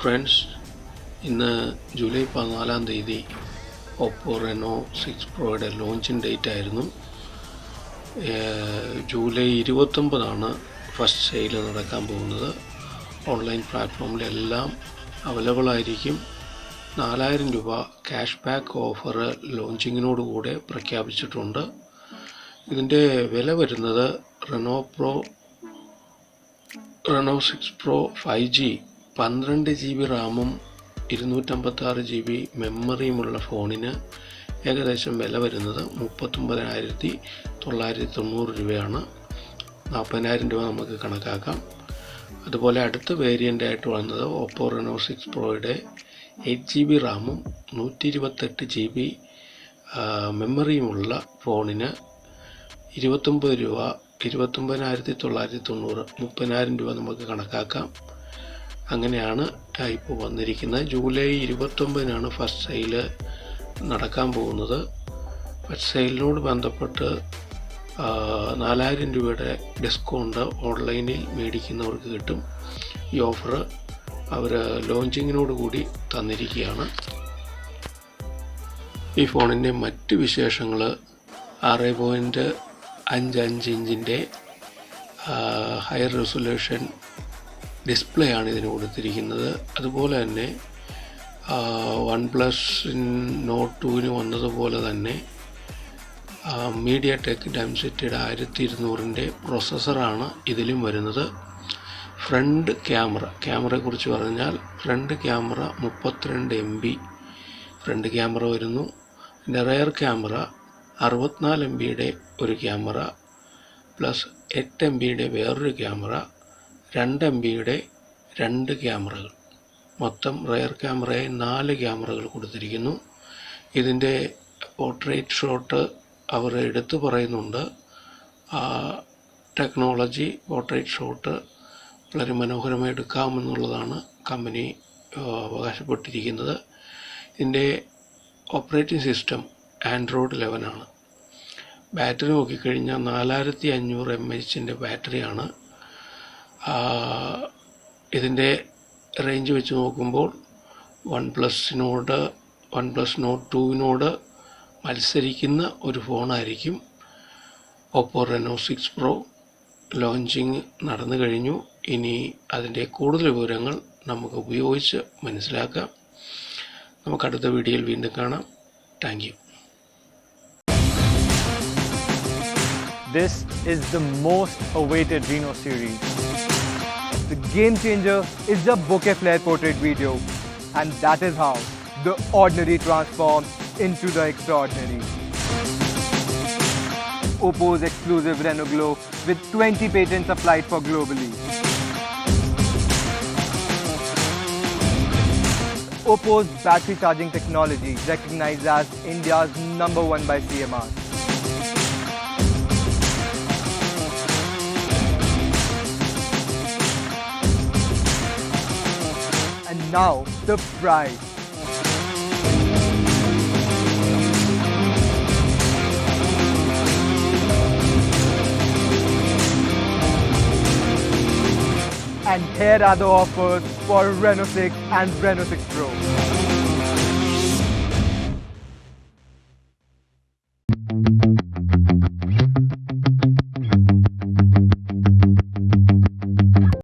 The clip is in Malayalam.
ഫ്രണ്ട്സ്, ഇന്ന് ജൂലൈ 14 തീയതി OPPO Reno 6 Proയുടെ ലോഞ്ചിങ് ഡേറ്റ് ആയിരുന്നു. ജൂലൈ 29 ഫസ്റ്റ് സെയിൽ നടക്കാൻ പോകുന്നത്. ഓൺലൈൻ പ്ലാറ്റ്ഫോമിലെല്ലാം അവൈലബിൾ ആയിരിക്കും. 4000 രൂപ ക്യാഷ് ബാക്ക് ഓഫർ ലോഞ്ചിങ്ങിനോടുകൂടെ പ്രഖ്യാപിച്ചിട്ടുണ്ട്. ഇതിൻ്റെ വില വരുന്നത് Reno 6 Pro 5G 12 GB റാമും 256 GB മെമ്മറിയുമുള്ള ഫോണിന് ഏകദേശം വില വരുന്നത് 39,990 രൂപയാണ്. 40,000 രൂപ നമുക്ക് കണക്കാക്കാം. അതുപോലെ അടുത്ത വേരിയൻ്റ് ആയിട്ട് വന്നത് OPPO Reno 6 Proയുടെ 8 GB റാമും 128 GB മെമ്മറിയുമുള്ള ഫോണിന് 29 രൂപ 29,990 30,000 രൂപ നമുക്ക് കണക്കാക്കാം. അങ്ങനെയാണ് ഇപ്പോൾ വന്നിരിക്കുന്നത്. ജൂലൈ 29 ഫസ്റ്റ് സെയിൽ നടക്കാൻ പോകുന്നത്. ഫസ്റ്റ് സെയിലിനോട് ബന്ധപ്പെട്ട് 4,000 രൂപയുടെ ഡിസ്കൗണ്ട് ഓൺലൈനിൽ മേടിക്കുന്നവർക്ക് കിട്ടും. ഈ ഓഫർ അവർ ലോഞ്ചിങ്ങിനോട് കൂടി തന്നിരിക്കുകയാണ്. ഈ ഫോണിൻ്റെ മറ്റ് വിശേഷങ്ങൾ 6.55 ഇഞ്ചിൻ്റെ ഹയർ റെസൊല്യൂഷൻ ഡിസ്പ്ലേ ആണ് ഇതിന് കൊടുത്തിരിക്കുന്നത്. അതുപോലെ തന്നെ OnePlus Note 2 വന്നതുപോലെ തന്നെ MediaTek Dimensity 1200 പ്രോസസ്സറാണ് ഇതിലും വരുന്നത്. ഫ്രണ്ട് ക്യാമറയെക്കുറിച്ച് പറഞ്ഞാൽ front camera 32 MB front camera വരുന്നു. പിന്നെ റെയർ ക്യാമറ 64 MBയുടെ ഒരു ക്യാമറ പ്ലസ് 8 MBയുടെ വേറൊരു ക്യാമറ, 2 MBയുടെ 2 ക്യാമറകൾ, മൊത്തം റെയർ ക്യാമറയായി 4 ക്യാമറകൾ കൊടുത്തിരിക്കുന്നു. ഇതിൻ്റെ പോർട്രേറ്റ് ഷോട്ട് അവർ എടുത്തു പറയുന്നുണ്ട്. ടെക്നോളജി പോർട്രേറ്റ് ഷോട്ട് വളരെ മനോഹരമായി എടുക്കാമെന്നുള്ളതാണ് കമ്പനി അവകാശപ്പെട്ടിരിക്കുന്നത്. ഇതിൻ്റെ ഓപ്പറേറ്റിംഗ് സിസ്റ്റം ആൻഡ്രോയിഡ് 11 ആണ്. ബാറ്ററി നോക്കിക്കഴിഞ്ഞാൽ 4500 mAh ബാറ്ററിയാണ്. ഇതിൻ്റെ റേഞ്ച് വെച്ച് നോക്കുമ്പോൾ OnePlus Note 2 മത്സരിക്കുന്ന ഒരു ഫോണായിരിക്കും. OPPO Reno 6 Pro ലോഞ്ചിങ് നടന്നു കഴിഞ്ഞു. ഇനി അതിൻ്റെ കൂടുതൽ വിവരങ്ങൾ നമുക്ക് ഉപയോഗിച്ച് മനസ്സിലാക്കാം. നമുക്ക് അടുത്ത വീഡിയോയിൽ വീണ്ടും കാണാം. Thank you. This is the most awaited Reno series. The game changer is the bokeh flare portrait video, and that is how the ordinary transforms into the extraordinary. OPPO's exclusive Reno Glow with 20 patents applied for globally. OPPO's battery charging technology recognized as India's #1 by CMR. And now the prize. And here are the offers for Reno 6 and Reno 6 Pro.